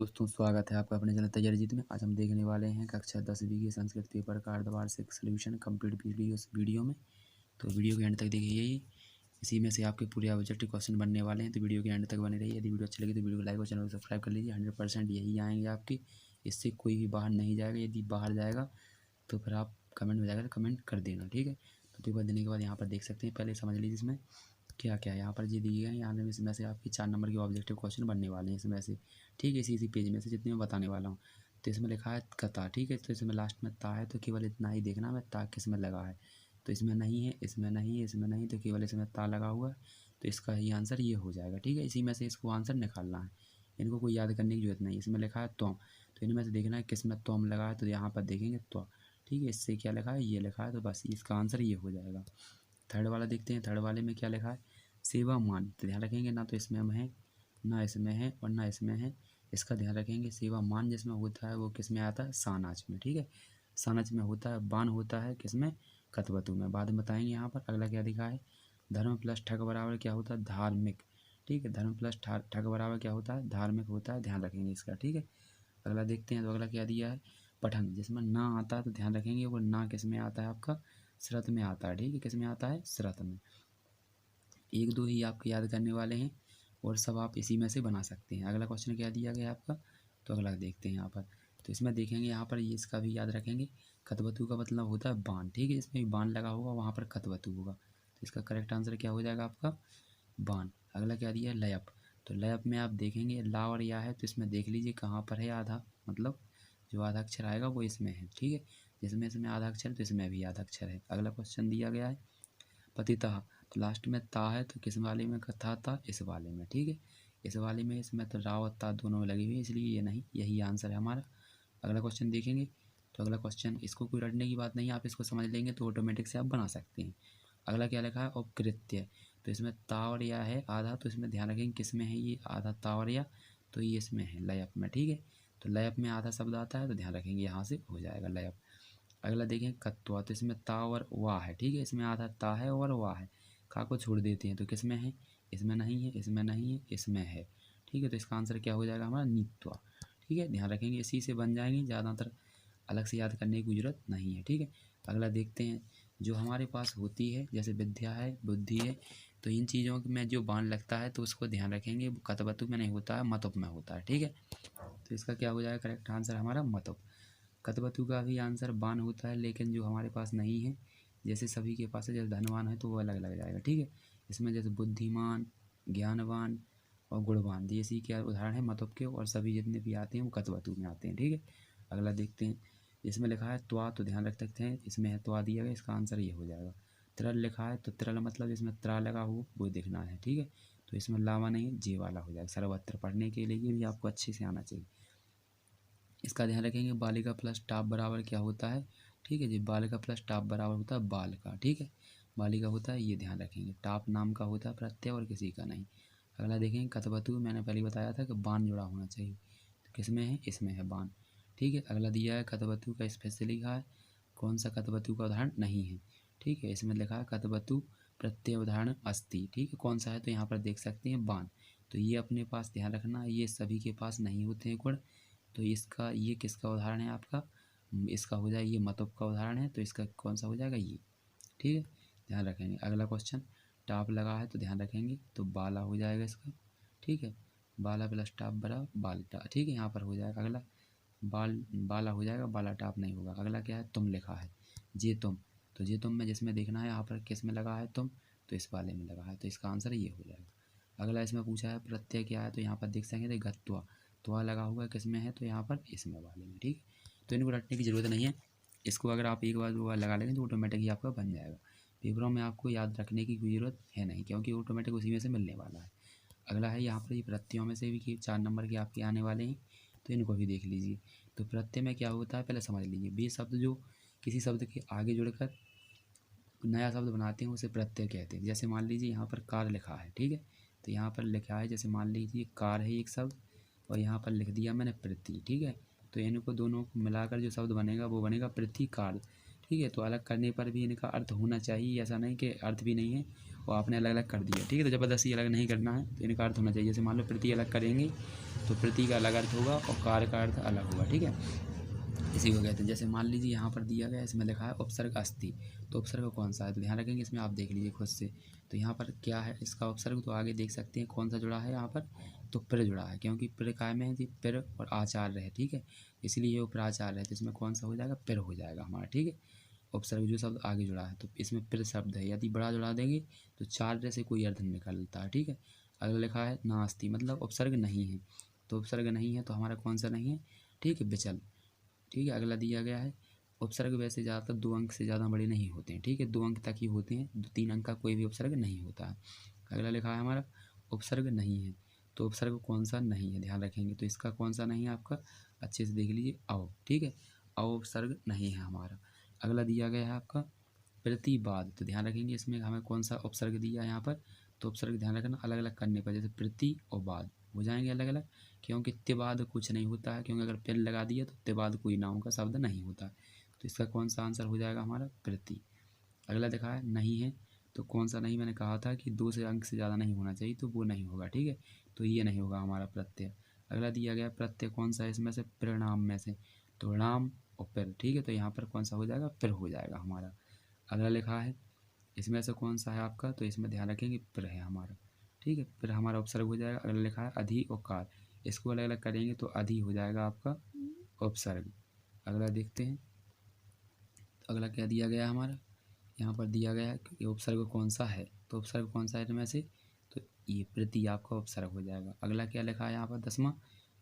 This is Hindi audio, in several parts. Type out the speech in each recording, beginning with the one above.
दोस्तों स्वागत है आपका अपने चैनल तैयारी जीत में। आज हम देखने वाले हैं कक्षा 10वीं के संस्कृत पेपर का अर्धवार्षिक सॉल्यूशन कंप्लीट वीडियो में। तो वीडियो के एंड तक देखिए, यही इसी में से आपके पूरे ऑब्जेक्टिव क्वेश्चन बनने वाले हैं। तो वीडियो के एंड तक बने रहिए। यदि वीडियो अच्छी लगी तो वीडियो को लाइक और चैनल को सब्सक्राइब कर लीजिए। 100% यही आएंगे आपकी, इससे कोई भी बाहर नहीं जाएगा। यदि बाहर जाएगा तो फिर आप कमेंट में जाकर कमेंट कर देना, ठीक है। तो पेपर देने के बाद यहाँ पर देख सकते हैं, पहले समझ लीजिए इसमें क्या क्या है। यहाँ पर जी दिए गए हैं, यहाँ में इसमें से आपके 4 नंबर के ऑब्जेक्टिव क्वेश्चन बनने वाले हैं इसमें से, ठीक है। इसी पेज में से जितने मैं बताने वाला हूँ। तो इसमें लिखा है कता, ठीक है। तो इसमें लास्ट में ता है, तो केवल इतना ही देखना है ता किस में लगा है। तो इसमें नहीं है, इसमें नहीं है, इसमें नहीं, तो केवल इसमें ता लगा हुआ है। तो इसका ही आंसर ये हो जाएगा, ठीक है। इसी में से इसको आंसर निकालना है, इनको कोई याद करने की जरूरत नहीं। इसमें लिखा है तोम, तो इनमें से देखना है किस में तोम लगा है। तो यहाँ पर देखेंगे तो, ठीक है। इससे क्या लिखा है, ये लिखा है, तो बस इसका आंसर ये हो जाएगा। थर्ड वाला देखते हैं, थर्ड वाले में क्या लिखा है, सेवा मान। तो ध्यान रखेंगे ना तो इसमें हम है, ना इसमें है और ना इसमें है। इसका ध्यान रखेंगे। सेवा मान जिसमें होता है वो किस में आता है, सानाच में, ठीक है। सानाच में होता है। बान होता है किस में, कतवतु में, बाद में बताएंगे। यहाँ पर अगला क्या दिखा है, धर्म प्लस ठग बराबर क्या होता है, धार्मिक, ठीक है। धर्म प्लस ठग बराबर क्या होता है, धार्मिक होता है। ध्यान रखेंगे इसका, ठीक है। अगला देखते हैं, तो अगला क्या दिया है, पठन जिसमें ना आता है। तो ध्यान रखेंगे वो ना किस में आता है, आपका शरत में आता है, ठीक है। किस में आता है, शरत में। एक दो ही आपके याद करने वाले हैं और सब आप इसी में से बना सकते हैं। अगला क्वेश्चन क्या दिया गया आपका, तो अगला देखते हैं यहाँ पर। तो इसमें देखेंगे यहाँ पर, ये इसका भी याद रखेंगे। कतवतु का मतलब होता है बाण, ठीक है। इसमें भी बाण लगा होगा, वहाँ पर कतवतु होगा। तो इसका करेक्ट आंसर क्या हो जाएगा आपका, बाण। अगला क्या दिया है, लयप। तो लयप में आप देखेंगे ला और या है, तो इसमें देख लीजिए कहाँ पर है आधा, मतलब जो आधा अक्षर आएगा वो इसमें है, ठीक है। जिसमें इसमें आधा अक्षर तो इसमें भी आधा अक्षर है। अगला क्वेश्चन दिया गया है पतिता, तो लास्ट में ता है, तो किस वाले में कथा था, इस वाले में, ठीक है। इस वाले में, इसमें तो रा और ता दोनों में लगी हुई है, इसलिए ये नहीं, यही आंसर है हमारा। अगला क्वेश्चन देखेंगे। तो अगला क्वेश्चन, इसको कोई रटने की बात नहीं है, आप इसको समझ लेंगे तो ऑटोमेटिक से आप बना सकते हैं। अगला क्या लिखा है, उपकृत्य। तो इसमें ता और या है आधा, तो इसमें ध्यान रखेंगे किस में है ये आधा, ता और या, तो ये इसमें है लयप में, ठीक है। तो लयप में आधा शब्द आता है, तो ध्यान रखेंगे यहाँ से हो जाएगा लयप। अगला देखें कत्वा, तो इसमें ता और वाह है, ठीक है। इसमें आधा ता है और वाह है, का को छोड़ देते हैं, तो किस में है, इसमें नहीं है, इसमें नहीं है, इसमें है, ठीक है। तो इसका आंसर क्या हो जाएगा हमारा, नीत्वा, ठीक है। ध्यान रखेंगे इसी से बन जाएंगे, ज़्यादातर अलग से याद करने की जरूरत नहीं है, ठीक है। अगला देखते हैं, जो हमारे पास होती है जैसे विद्या है, बुद्धि है, तो इन चीज़ों में जो बाण लगता है तो उसको ध्यान रखेंगे, कतवतु में नहीं होता है, मतुप में होता है, ठीक है। तो इसका क्या हो जाएगा, करेक्ट आंसर हमारा मतुप। कतवतु का भी आंसर बाण होता है, लेकिन जो हमारे पास नहीं है, जैसे सभी के पास है, जैसे धनवान है तो वो अलग अलग जाएगा, ठीक है। इसमें जैसे बुद्धिमान, ज्ञानवान और गुणवान, ये इसी के उदाहरण है मतुप के, और सभी जितने भी आते हैं वो कतवतु में आते हैं, ठीक है। अगला देखते हैं, इसमें लिखा है त्वा, तो ध्यान रख सकते हैं इसमें है त्वा दिया गया, इसका आंसर ये हो जाएगा। तरल लिखा है, तो तरल मतलब इसमें त्रा लगा हो वो देखना है, ठीक है। तो इसमें लावा नहीं है, जे वाला हो जाएगा। सर्वत्र पढ़ने के लिए भी आपको अच्छे से आना चाहिए। इसका ध्यान रखेंगे, बालिका प्लस टाप बराबर क्या होता है, ठीक है जी। बालिका प्लस टाप बराबर होता है बाल का, ठीक है। बालिका होता है, ये ध्यान रखेंगे। टाप नाम का होता है प्रत्यय और किसी का नहीं। अगला देखेंगे कतवतु, मैंने पहले बताया था कि बाण जुड़ा होना चाहिए, तो किस में है, इसमें है बाण, ठीक है। अगला दिया है कतवतु का स्पेशल लिखा है, कौन सा कतवतु का उदाहरण नहीं है, ठीक है। इसमें लिखा है कतवतु प्रत्यय उदाहरण अस्ति, ठीक है। कौन सा है, तो यहाँ पर देख सकते हैं बाण। तो ये अपने पास ध्यान रखना, ये सभी के पास नहीं होते हैं गुण। तो इसका ये किसका उदाहरण है आपका, इसका हो जाएगा, ये मतुप का उदाहरण है, तो इसका कौन सा हो जाएगा, ये, ठीक है। ध्यान रखेंगे। अगला क्वेश्चन, टाप लगा है, तो ध्यान रखेंगे तो बाला हो जाएगा इसका, ठीक है। बाला प्लस टाप बराबर बालटा, ठीक है। यहाँ पर हो जाएगा अगला बाला हो जाएगा, बाला टाप नहीं होगा। अगला क्या है, तुम लिखा है, जे तुम, तो जे तुम में जिसमें देखना है यहाँ पर किस में लगा है तुम, तो इस वाले में लगा है, तो इसका आंसर ये हो जाएगा। अगला इसमें पूछा है प्रत्यय क्या है, तो यहाँ पर देख सकेंगे गत्वा, त्वा लगा हुआ किस में है, तो यहाँ पर इसमें वाले में, ठीक है। तो इनको रटने की ज़रूरत नहीं है, इसको अगर आप एक बार दो बार लगा लेंगे तो ऑटोमेटिक ही आपका बन जाएगा। पेपरों में आपको याद रखने की कोई ज़रूरत है नहीं, क्योंकि ऑटोमेटिक उसी में से मिलने वाला है। अगला है यहाँ पर ये प्रत्ययों में से भी कि 4 नंबर के आपके आने वाले हैं, तो इनको भी देख लीजिए। तो प्रत्यय में क्या होता है, पहले समझ लीजिए। वे शब्द जो किसी शब्द के आगे जुड़कर नया शब्द बनाते हैं उसे प्रत्यय कहते हैं। जैसे मान लीजिए यहाँ पर कार लिखा है, ठीक है। तो यहाँ पर लिखा है, जैसे मान लीजिए कार है एक शब्द, और यहाँ पर लिख दिया मैंने प्रति, ठीक है। तो इनको दोनों को मिलाकर जो शब्द बनेगा वो बनेगा प्रतिकार, ठीक है। तो अलग करने पर भी इनका अर्थ होना चाहिए, ऐसा नहीं कि अर्थ भी नहीं है और आपने अलग अलग कर दिया, ठीक है। तो ज़बरदस्ती अलग नहीं करना है, तो इनका अर्थ होना चाहिए। जैसे मान लो प्रति अलग करेंगे तो प्रति का अलग अर्थ होगा और कार्य का अर्थ अलग होगा, ठीक है। इसी को कहते हैं। जैसे मान लीजिए यहाँ पर दिया गया, इसमें लिखा है उपसर्ग अस्ति, तो उपसर्ग कौन सा है, तो ध्यान रखेंगे इसमें, आप देख लीजिए खुद से। तो यहाँ पर क्या है इसका उपसर्ग, तो आगे देख सकते हैं कौन सा जुड़ा है यहाँ पर, तो प्र जुड़ा है, क्योंकि प्र काय में है जी, प्र और आचार्य है, ठीक है। इसलिए ये उपराचार्य है, तो इसमें कौन सा हो जाएगा, प्र हो जाएगा हमारा, ठीक है। उपसर्ग जो शब्द आगे जुड़ा है तो इसमें प्र शब्द है, यदि बड़ा जुड़ा देंगे तो चार्य से कोई अर्थ निकलता है, ठीक है। अगला लिखा है नास्ति, मतलब उपसर्ग नहीं है, तो उपसर्ग नहीं है तो हमारा कौन सा नहीं है, ठीक है, विचल, ठीक है। अगला दिया गया है उपसर्ग वैसे ज़्यादातर 2 अंक से ज़्यादा बड़े नहीं होते हैं, ठीक है, 2 अंक तक ही होते हैं, 3 अंक का कोई भी उपसर्ग नहीं होता है। अगला लिखा है हमारा उपसर्ग नहीं है, तो उपसर्ग कौन सा नहीं है, ध्यान रखेंगे। तो इसका कौन सा नहीं है आपका, अच्छे से देख लीजिए, अव, ठीक है, अव उपसर्ग नहीं है हमारा। अगला दिया गया है आपका प्रतिवाद, तो ध्यान रखेंगे इसमें हमें कौन सा उपसर्ग दिया है यहाँ पर, तो उपसर्ग ध्यान रखना अलग अलग करने पर, जैसे प्रति और बाद हो जाएंगे अलग अलग, क्योंकि त्योबाद कुछ नहीं होता है, क्योंकि अगर पेल लगा दिया तो त्योबाद कोई नाम का शब्द नहीं होता है। तो इसका कौन सा आंसर हो जाएगा हमारा, प्रति। अगला देखा है नहीं है, तो कौन सा नहीं, मैंने कहा था कि 2 से अंक से ज़्यादा नहीं होना चाहिए, तो वो नहीं होगा, ठीक है। तो ये नहीं होगा हमारा प्रत्यय। अगला दिया गया प्रत्यय कौन सा है इसमें से, परिणाम में से, तो नाम और पिर, ठीक है। तो यहाँ पर कौन सा हो जाएगा, पिर हो जाएगा हमारा। अगला लिखा है इसमें से कौन सा है आपका, तो इसमें ध्यान रखेंगे पिर है हमारा, ठीक है, फिर हमारा उपसर्ग हो जाएगा। अगला लिखा है अधि और कार, इसको अलग अलग करेंगे तो अधि हो जाएगा आपका उपसर्ग। अगला देखते हैं, तो अगला क्या दिया गया हमारा, यहाँ पर दिया गया है कि उपसर्ग कौन सा है, तो उपसर्ग कौन सा है इनमें से, तो ये प्रति आपका उपसर्ग हो जाएगा। अगला क्या लिखा है यहाँ पर 10वां,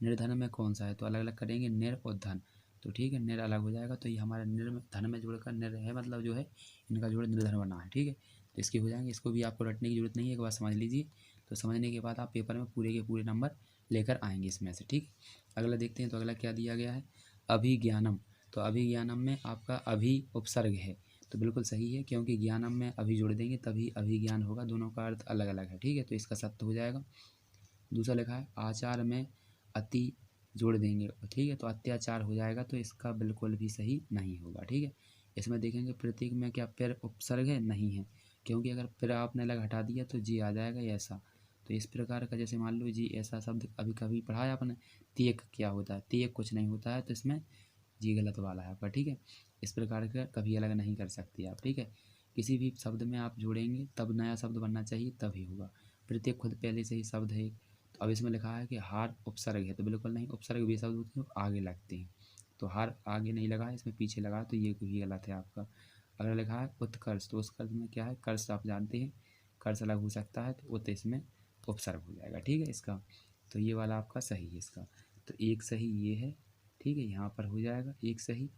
निर्धन में कौन सा है, तो अलग अलग करेंगे निर और धन, तो ठीक है, निर अलग हो जाएगा, तो ये हमारा निर में धन में जुड़कर निर है, मतलब जो है इनका जोड़ निर्धन बना है, ठीक है। तो इसके हो जाएंगे, इसको भी आपको रटने की जरूरत नहीं है, एक बार समझ लीजिए, तो समझने के बाद आप पेपर में पूरे के पूरे नंबर लेकर आएंगे इसमें से, ठीक है। अगला देखते हैं, तो अगला क्या दिया गया है, अभिज्ञानम, तो अभिज्ञानम में आपका अभि उपसर्ग है, तो बिल्कुल सही है, क्योंकि ज्ञानम में अभी जोड़ देंगे तभी अभिज्ञान होगा, दोनों का अर्थ अलग अलग है, ठीक है। तो इसका सत्य हो जाएगा। दूसरा लिखा है आचार में अति जोड़ देंगे, ठीक है, तो अत्याचार हो जाएगा, तो इसका बिल्कुल भी सही नहीं होगा, ठीक है। इसमें देखेंगे प्रतीक में क्या पेर उपसर्ग है, नहीं है, क्योंकि अगर पेर आपने अलग हटा दिया तो जी आ जाएगा ऐसा, तो इस प्रकार का, जैसे मान लो जी ऐसा शब्द अभी कभी पढ़ा है आपने, तेक क्या होता है, तेक कुछ नहीं होता है, तो इसमें जी गलत वाला है आपका, ठीक है। इस प्रकार का कभी अलग नहीं कर सकते आप, ठीक है। किसी भी शब्द में आप जोड़ेंगे तब नया शब्द बनना चाहिए, तभी होगा। प्रत्येक खुद पहले से ही शब्द है, तो अब इसमें लिखा है कि हार उपसर्ग है, तो बिल्कुल नहीं, उपसर्ग वे शब्द होते हैं आगे लगते हैं, तो हार आगे नहीं लगा है, इसमें पीछे लगा है, तो ये भी गलत है आपका। अगर लिखा है उत्कर्ष, तो उत्कर्ष में क्या है, कर्ष आप जानते हैं, कर्ष अलग हो सकता है, तो उत इसमें उपसर्ग हो जाएगा, ठीक है इसका। तो ये वाला आपका सही है इसका, तो एक सही ये है, ठीक है, यहाँ पर हो जाएगा एक सही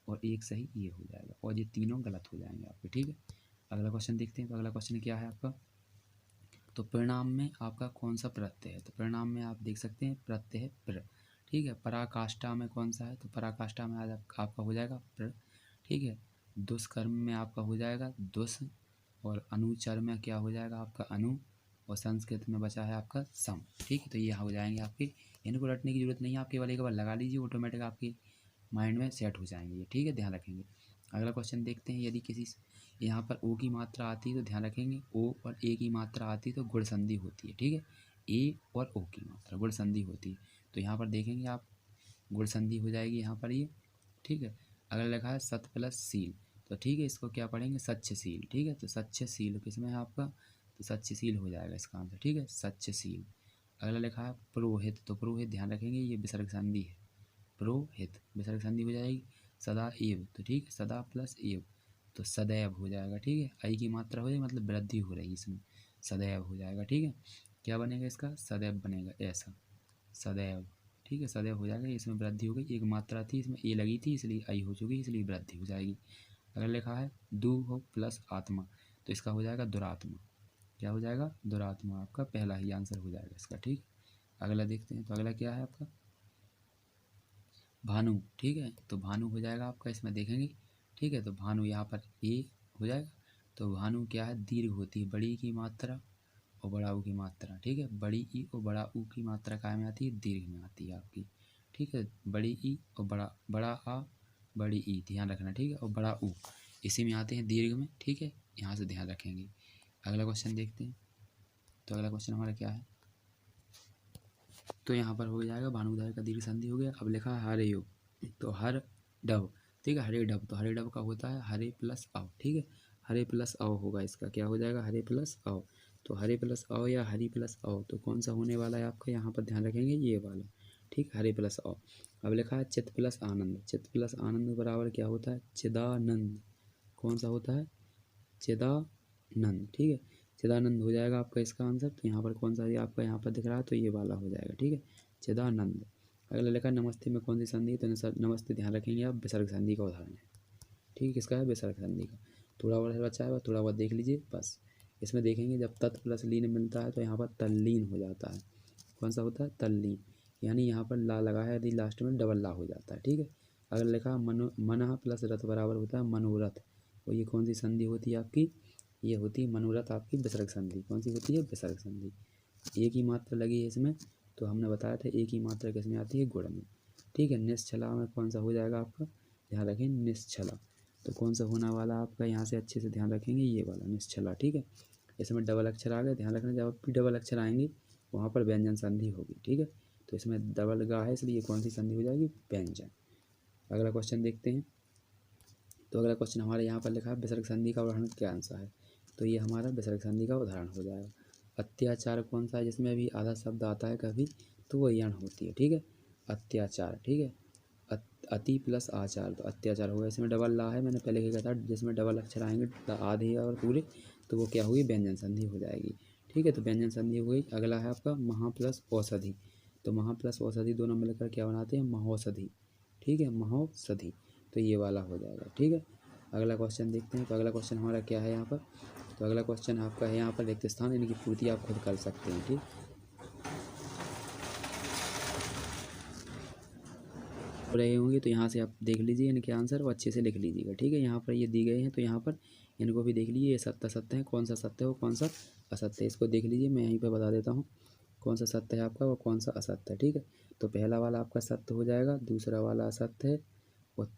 और एक सही ये हो जाएगा, और ये तीनों गलत हो जाएंगे आपके, ठीक है। अगला क्वेश्चन देखते हैं, तो अगला क्वेश्चन क्या है आपका, तो परिणाम में आपका कौन सा प्रत्यय है, तो परिणाम में आप देख सकते हैं प्रत्यय है प्र, ठीक है। पराकाष्ठा में कौन सा है, तो पराकाष्ठा में आज आपका हो जाएगा प्र, ठीक है। दुष्कर्म में आपका हो जाएगा दुष, और अनुचर में क्या हो जाएगा आपका अनु, और संस्कृत में बचा है आपका सम, ठीक है। तो ये हो जाएंगे आपके, इनको रटने की जरूरत नहीं है, आप केवल एक बार लगा लीजिए, ऑटोमेटिक आपके माइंड में सेट हो जाएंगे, ठीक है, ध्यान रखेंगे। अगला क्वेश्चन देखते हैं, यदि किसी यहाँ पर ओ की मात्रा आती है तो ध्यान रखेंगे, ओ और ए की मात्रा आती है तो गुण संधि होती है, ठीक है। ए और ओ की मात्रा गुण संधि होती है, तो यहाँ पर देखेंगे आप गुण संधि हो जाएगी यहाँ पर ये, ठीक है। अगर लिखा है सत प्लस सील, तो ठीक है, इसको क्या पढ़ेंगे सच्चशील, ठीक है। तो सच्चशील किसमें है आपका, तो सच्चशील हो जाएगा इसका आंसर, ठीक है, सच्चशील। अगला लिखा है पुरोहित, तो पुरोहित ध्यान रखेंगे ये विसर्ग संधि है, पुरोहित विसर्ग संधि हो जाएगी। सदा एव, तो ठीक है, सदा प्लस एव, तो सदैव हो जाएगा, ठीक है। आई की मात्रा हो जाएगी, मतलब वृद्धि हो रही है इसमें, सदैव हो जाएगा, ठीक है। क्या बनेगा इसका, सदैव बनेगा ऐसा, सदैव, ठीक है, सदैव हो जाएगा, इसमें वृद्धि हो गई, एक मात्रा थी इसमें ए लगी थी इसलिए आई हो चुकी, इसलिए वृद्धि हो जाएगी। अगर लिखा है दु हो प्लस आत्मा, तो इसका हो जाएगा दुरात्मा, क्या हो जाएगा, दुरात्मा, आपका पहला ही आंसर हो जाएगा इसका, ठीक। अगला देखते हैं, तो अगला क्या है आपका भानु, ठीक है, तो भानु हो जाएगा आपका, इसमें देखेंगे, ठीक है। तो भानु यहाँ पर ए हो जाएगा, तो भानु क्या है, दीर्घ होती है, बड़ी की मात्रा और बड़ा ऊ की मात्रा, ठीक है। बड़ी ई और बड़ा ऊ की मात्रा काय में आती है, दीर्घ में आती है आपकी, ठीक है। बड़ी ई और बड़ा आ बड़ी ई, ध्यान रखना, ठीक है, और बड़ा ऊ, इसी में आते हैं दीर्घ में, ठीक है, यहाँ से ध्यान रखेंगे। अगला क्वेश्चन देखते हैं। तो अगला क्वेश्चन हमारा क्या है, तो यहाँ पर हो जाएगा भानुदाय का दीर्घ संधि हो गया। अब लिखा है हरे योग, तो हर डब, ठीक है, हरे डब, तो हरे डब का होता है हरे प्लस अव, ठीक है, हरे प्लस अव होगा, इसका क्या हो जाएगा, हरे प्लस अव। तो हरे प्लस अव या हरी प्लस अव, तो कौन सा होने वाला है आपका, यहाँ पर ध्यान रखेंगे ये वाला, ठीक, हरे प्लस अव। अब लिखा है चित्त प्लस आनंद, चित्त प्लस आनंद बराबर क्या होता है, चिदानंद, कौन सा होता है, चिदानंद, ठीक है, चिदानंद हो जाएगा आपका इसका आंसर। तो यहाँ पर कौन सा ये आपका यहाँ पर दिख रहा है, तो ये वाला हो जाएगा, ठीक है, चिदानंद। अगला लिखा नमस्ते में कौन सी संधि है, तो नमस्ते ध्यान रखेंगे आप, विसर्ग संधि का उदाहरण है, ठीक है, किसका है, विसर्ग संधि का। थोड़ा बहुत बचा है, थोड़ा बहुत देख लीजिए बस। इसमें देखेंगे जब तत् प्लस लीन मिलता है तो यहाँ पर तल्लीन हो जाता है, कौन सा होता है, तल्लीन, यानी यहाँ पर ला लगा है यदि लास्ट में डबल ला हो जाता है, ठीक है। अगर लिखा मनः प्लस रथ बराबर होता है मनोरथ, तो ये कौन सी संधि होती है आपकी, ये होती है मनोरथ आपकी विसर्ग संधि, कौन सी होती है, विसर्ग संधि। एक ही मात्रा लगी है इसमें, तो हमने बताया था एक ही मात्रा किसमें आती है, गुण में, ठीक है। निश्चला में कौन सा हो जाएगा आपका, ध्यान रखें निश्चला, तो कौन सा होने वाला आपका, यहाँ से अच्छे से ध्यान रखेंगे ये वाला निश्चला, ठीक है। इसमें डबल अक्षर आ गए, ध्यान रखना जब भी डबल अक्षर आएंगे वहाँ पर व्यंजन संधि होगी, ठीक है। तो इसमें डबल गा है इसलिए कौन सी संधि हो जाएगी, व्यंजन। अगला क्वेश्चन देखते हैं। तो अगला क्वेश्चन हमारे यहाँ पर लिखा है विसर्ग संधि का उदाहरण क्या आंसर है, तो ये हमारा विसर्ग संधि का उदाहरण हो जाएगा। अत्याचार कौन सा है, जिसमें अभी आधा शब्द आता है कभी, तो वो यण होती है, ठीक है, अत्याचार, ठीक है, अति प्लस आचार, तो अत्याचार होगा, इसमें डबल ला है, मैंने पहले क्या कहा था, जिसमें डबल अक्षर आएंगे आधे और पूरे, तो वो क्या होगी, व्यंजन संधि हो जाएगी, ठीक है। तो व्यंजन संधि हो गई। अगला है आपका महा प्लस औषधि, तो महा प्लस औषधि दोनों मिलकर क्या बनाते हैं, महौषधि, ठीक है, महौषधि, तो ये वाला हो जाएगा, ठीक है। अगला क्वेश्चन देखते हैं। तो अगला क्वेश्चन हमारा क्या है यहाँ पर, तो अगला क्वेश्चन आपका है यहाँ पर रिक्त स्थान, इनकी पूर्ति आप खुद कर सकते हैं, ठीक रहे होंगे, तो यहाँ से आप देख लीजिए इनके आंसर और अच्छे से लिख लीजिएगा, ठीक है। यहाँ पर ये दी गए हैं, तो यहाँ पर इनको भी देख लीजिए, ये सत्य सत्य है, कौन सा सत्य है और कौन सा असत्य है, इसको देख लीजिए, मैं यहीं पर बता देता हूँ कौन सा सत्य है आपका और कौन सा असत्य है, ठीक है। तो पहला वाला आपका सत्य हो जाएगा, दूसरा वाला असत्य है, और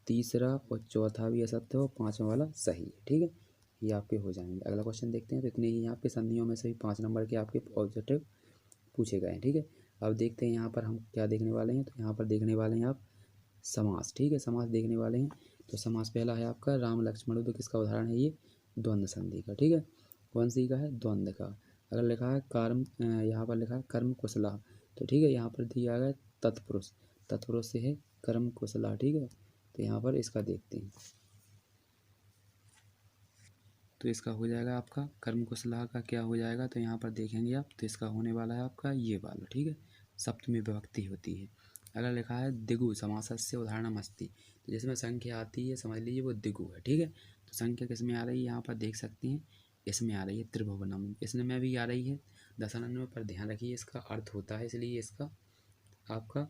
तीसरा और चौथा भी असत्य है, और पाँचवा वाला सही है, ठीक है। ये आपके हो जाएंगे। अगला क्वेश्चन देखते हैं। तो इतने ही यहाँ पे संधियों में से भी 5 नंबर के आपके ऑब्जेक्टिव पूछे गए हैं, ठीक है। अब देखते हैं यहाँ पर हम क्या देखने वाले हैं, तो यहाँ पर देखने वाले हैं आप समास, ठीक है, समास देखने वाले हैं। तो समास पहला है आपका राम लक्ष्मण, तो किसका उदाहरण है ये, द्वंद्व संधि का, ठीक है, कौन सी का है, द्वंद्व का। अगर लिखा है कर्म, यहाँ पर लिखा है कर्म कुशला, तो ठीक है, यहाँ पर दिया गया तत्पुरुष, तत्पुरुष से है कर्म कुशला, ठीक है। तो यहाँ पर इसका देखते हैं, तो इसका हो जाएगा आपका कर्म कुशला का क्या हो जाएगा, तो यहाँ पर देखेंगे आप, तो इसका होने वाला है आपका ये वाला, ठीक है, सप्तमी विभक्ति होती है। अगर लिखा है दिगु समासस्य उदाहरणमस्ति, तो जिसमें संख्या आती है समझ लीजिए वो दिगु है, ठीक है। तो संख्या किस में आ रही है, यहाँ पर देख सकते हैं, इसमें आ रही है त्रिभुवनम, इसमें भी आ रही है दशानन में, पर ध्यान रखिए इसका अर्थ होता है, इसलिए इसका आपका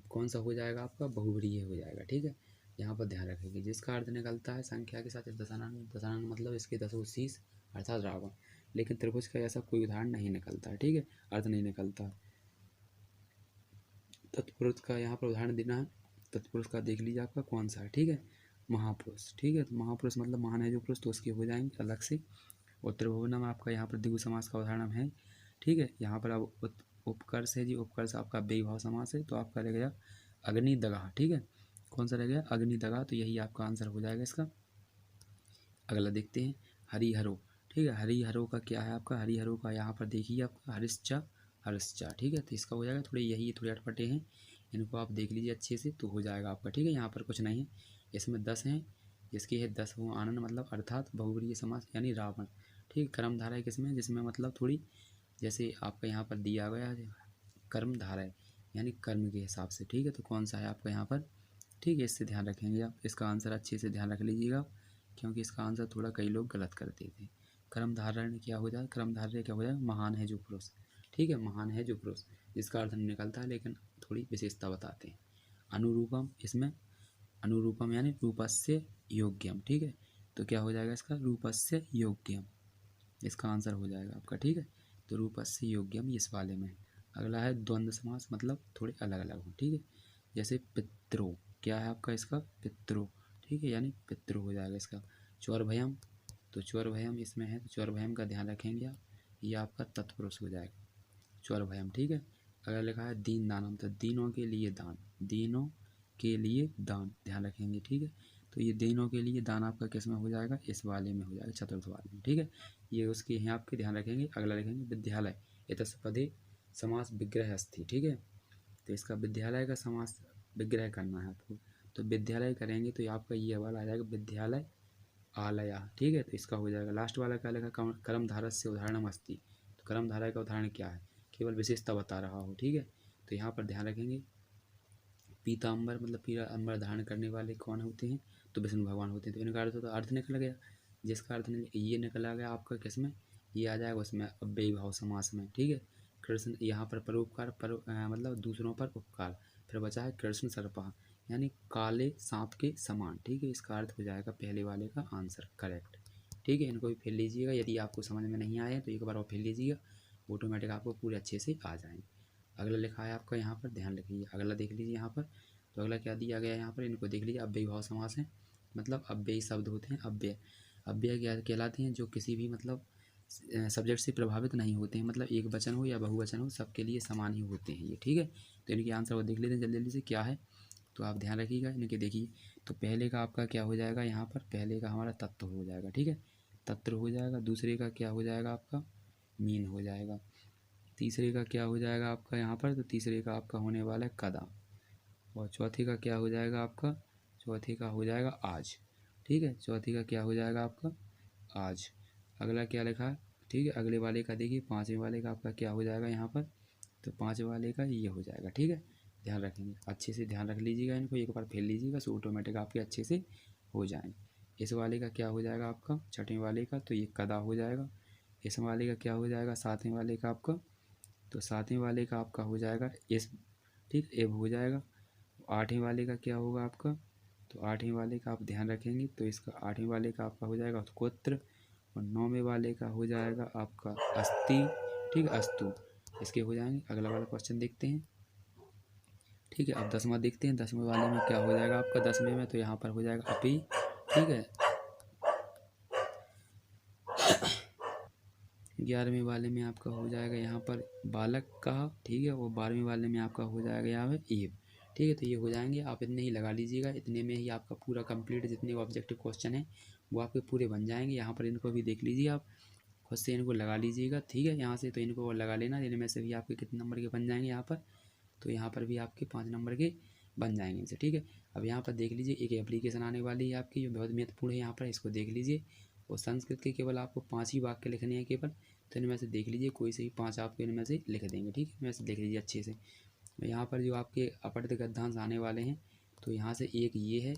कौन सा हो जाएगा, आपका बहुव्रीहि हो जाएगा, ठीक है। यहाँ पर ध्यान रखेंगे जिसका अर्थ निकलता है संख्या के साथ दशानन, दशानन मतलब इसके दसों शीश अर्थात रावण, लेकिन त्रिभुज का ऐसा कोई उदाहरण नहीं निकलता है, ठीक है, अर्थ नहीं निकलता। तत्पुरुष का यहाँ पर उदाहरण देना है, तत्पुरुष का देख लीजिए आपका कौन सा है, ठीक है, महापुरुष, ठीक है। तो महापुरुष मतलब महान है जो पुरुष, तो उसके हो जाएंगे अलग से। और त्रिभुवनम आपका यहाँ पर द्विगु समास का उदाहरण है, ठीक है। यहाँ पर अब उपकर्ष है जी, उपकर्ष आपका बेभाव समास है, तो आपका रह गया अग्निदगा, ठीक है, कौन सा रह गया, अग्निदगा, तो यही आपका आंसर हो जाएगा इसका। अगला देखते हैं हरिहरो, ठीक है, हरिहरो का क्या है आपका, हरिहरो का यहाँ पर देखिए आपका हरिश्चा, हरिश्चा, ठीक है। तो इसका हो जाएगा थोड़े, यही थोड़े अटपटे हैं, इनको आप देख लीजिए अच्छे से, तो हो जाएगा आपका, ठीक है। यहाँ पर कुछ नहीं है, इसमें 10 हैं, जिसकी है 10 वो आनंद मतलब अर्थात बहुव्रीहि समास यानी रावण, ठीक। कर्मधारा है किसमें, जिसमें मतलब थोड़ी, जैसे आपका यहाँ पर दिया गया है कर्मधारा है यानी कर्म के हिसाब से, ठीक है। तो कौन सा है आपका यहाँ पर, ठीक है, इससे ध्यान रखेंगे आप, इसका आंसर अच्छे से ध्यान रख लीजिएगा, क्योंकि इसका आंसर थोड़ा कई लोग गलत करते थे। कर्म धारण क्या हो जाए, कर्म धार्य क्या हो जाए, महान है जो पुरुष, ठीक है, महान है जो पुरुष, जिसका अर्थ नहीं निकलता है लेकिन थोड़ी विशेषता बताते हैं। अनुरूपम, इसमें अनुरूपम यानी रूपस्य योग्यम, ठीक है। तो क्या हो जाएगा इसका, रूपस्य योग्यम, इसका आंसर हो जाएगा आपका, ठीक है। तो रूपस्य योग्यम इस वाले में। अगला है द्वंद्व समास, मतलब थोड़े अलग अलग हो, ठीक है, जैसे पितरों, क्या है आपका इसका पितृ, ठीक है, यानी पितृ हो जाएगा इसका। चौरभयम, तो चौरभयम इसमें है, तो चौरभयम का ध्यान रखेंगे आप, ये आपका तत्पुरुष हो जाएगा चौरभयम, ठीक है। अगर लिखा है दीन दानम, तो दीनों के लिए दान, दीनों के लिए दान ध्यान रखेंगे, ठीक है। तो ये दीनों के लिए दान आपका किस में हो जाएगा, इस वाले में हो जाएगा, चतुर्थ वाले में, ठीक है। ये उसके हैं आपके ध्यान रखेंगे। अगला लिखेंगे विद्यालय, इतस् पदे समास विग्रह अस्ति, ठीक है। तो इसका विद्यालय का समास विग्रह करना है आपको, तो विद्यालय करेंगे तो आपका ये वाला आ जाएगा विद्यालय आलया, ठीक है। तो इसका हो जाएगा। लास्ट वाला क्या लिखा, कर्मधारय से उदाहरणम अस्ति, तो कर्मधारय का उदाहरण क्या है, केवल विशेषता बता रहा हो, ठीक है। तो यहाँ पर ध्यान रखेंगे पीताम्बर मतलब पीला अंबर धारण करने वाले कौन होते हैं, तो विष्णु भगवान होते हैं। तो इनका अर्थ तो अर्थ निकल गया, जिसका अर्थ ये निकला गया आपका किस में, ये आ जाएगा उसमें अव्ययी भाव समास में, ठीक है। कृष्ण यहाँ पर परोपकार मतलब दूसरों पर उपकार, फिर बचा है कृष्ण सर्पा यानी काले सांप के समान, ठीक है। इसका अर्थ हो जाएगा पहले वाले का आंसर करेक्ट, ठीक है। इनको भी फिर लीजिएगा, यदि आपको समझ में नहीं आए तो एक बार और फिर लीजिएगा, ऑटोमेटिक आपको पूरे अच्छे से आ जाएंगे। अगला लिखा है आपका यहाँ पर ध्यान रखिए, अगला देख लीजिए यहाँ पर, तो अगला क्या दिया गया है यहाँ पर, इनको देख लीजिए। अव्ययी भाव समास है, मतलब अव्ययी शब्द होते हैं, अव्यय अव्यय क्या कहलाते हैं, जो किसी भी मतलब सब्जेक्ट से प्रभावित नहीं होते हैं, मतलब एक वचन हो या बहुवचन हो सबके लिए समान ही होते हैं ये, ठीक है। तो इनके आंसर वो देख लेते हैं जल्दी जल्दी से क्या है, तो आप ध्यान रखिएगा इनके। देखिए तो पहले का आपका क्या हो जाएगा यहाँ पर, पहले का हमारा तत्व हो जाएगा, ठीक है, तत्व हो जाएगा। दूसरे का क्या हो जाएगा आपका मीन हो जाएगा। तीसरे का क्या हो जाएगा आपका यहाँ पर, तो तीसरे का आपका होने वाला है कदा। और चौथे का क्या हो जाएगा आपका, चौथे का हो जाएगा आज, ठीक है। चौथे का क्या हो जाएगा आपका आज। अगला क्या लिखा है, ठीक है। अगले वाले का देखिए पाँचवें वाले का आपका क्या हो जाएगा यहाँ पर, तो पाँचवें वाले का ये हो जाएगा, ठीक है। ध्यान रखेंगे, अच्छे से ध्यान रख लीजिएगा इनको, एक बार फेल लीजिएगा तो ऑटोमेटिक आपके अच्छे से हो जाएंगे। इस वाले का क्या हो जाएगा आपका छठवें वाले का, तो ये कदा हो जाएगा। इस वाले का क्या हो जाएगा सातवें वाले का आपका, तो सातवें वाले का आपका हो जाएगा इस, ठीक एब हो जाएगा। आठवें वाले का क्या होगा आपका, तो आठवें वाले का आप ध्यान रखेंगे, तो इसका आठवें वाले का आपका हो जाएगा उत्कोत्र। और नौवें वाले का हो जाएगा आपका अस्थि, ठीक है, अस्तु, इसके हो जाएंगे। अगला वाला क्वेश्चन देखते हैं, ठीक है। अब 10वां देखते हैं, 10वें वाले में क्या हो जाएगा आपका, 10वें में तो यहाँ पर हो जाएगा अपी, ठीक है। 11वें वाले में आपका हो जाएगा यहाँ पर बालक का, ठीक है। और 12वें वाले में आपका हो जाएगा यहाँ पर एब, ठीक है। तो ये हो जाएंगे, आप इतने ही लगा लीजिएगा, इतने में ही आपका पूरा कंप्लीट जितने ऑब्जेक्टिव क्वेश्चन हैं वो आपके पूरे बन जाएंगे। यहाँ पर इनको भी देख लीजिए, आप खुद से इनको लगा लीजिएगा, ठीक है। यहाँ से तो इनको लगा लेना, इनमें से भी आपके कितने नंबर के बन जाएंगे यहाँ पर, तो यहाँ पर भी आपके 5 नंबर के बन जाएंगे इनसे, ठीक है। अब यहाँ पर देख लीजिए एक एप्लीकेशन आने वाली है आपकी जो बहुत महत्वपूर्ण है, यहाँ पर इसको देख लीजिए। और संस्कृत के केवल आपको 5 ही वाक्य लिखने हैं केवल, तो इनमें से देख लीजिए कोई से भी 5 आपको इनमें से लिख देंगे, ठीक है। इनमें से देख लीजिए अच्छे से। यहाँ पर जो आपके अपठित गद्यांश आने वाले हैं, तो यहाँ से एक ये है,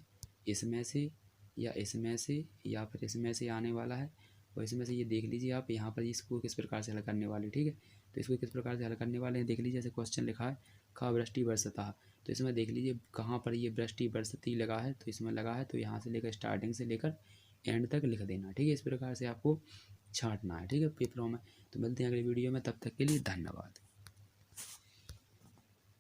इसमें से या इसमें से या फिर इसमें से आने वाला है, और इसमें से ये देख लीजिए आप यहाँ पर इसको किस प्रकार से हल करने वाले, ठीक है। तो इसको किस प्रकार से हल करने वाले हैं देख लीजिए। जैसे क्वेश्चन लिखा है खा वृष्टि बरसता, तो इसमें देख लीजिए कहाँ पर ये वृष्टि बरसती लगा है, तो इसमें लगा है, तो यहाँ से लेकर स्टार्टिंग से लेकर एंड तक लिख देना, ठीक है। इस प्रकार से आपको छांटना है, ठीक है, पेपरों में। तो मिलते हैं अगले वीडियो में, तब तक के लिए धन्यवाद।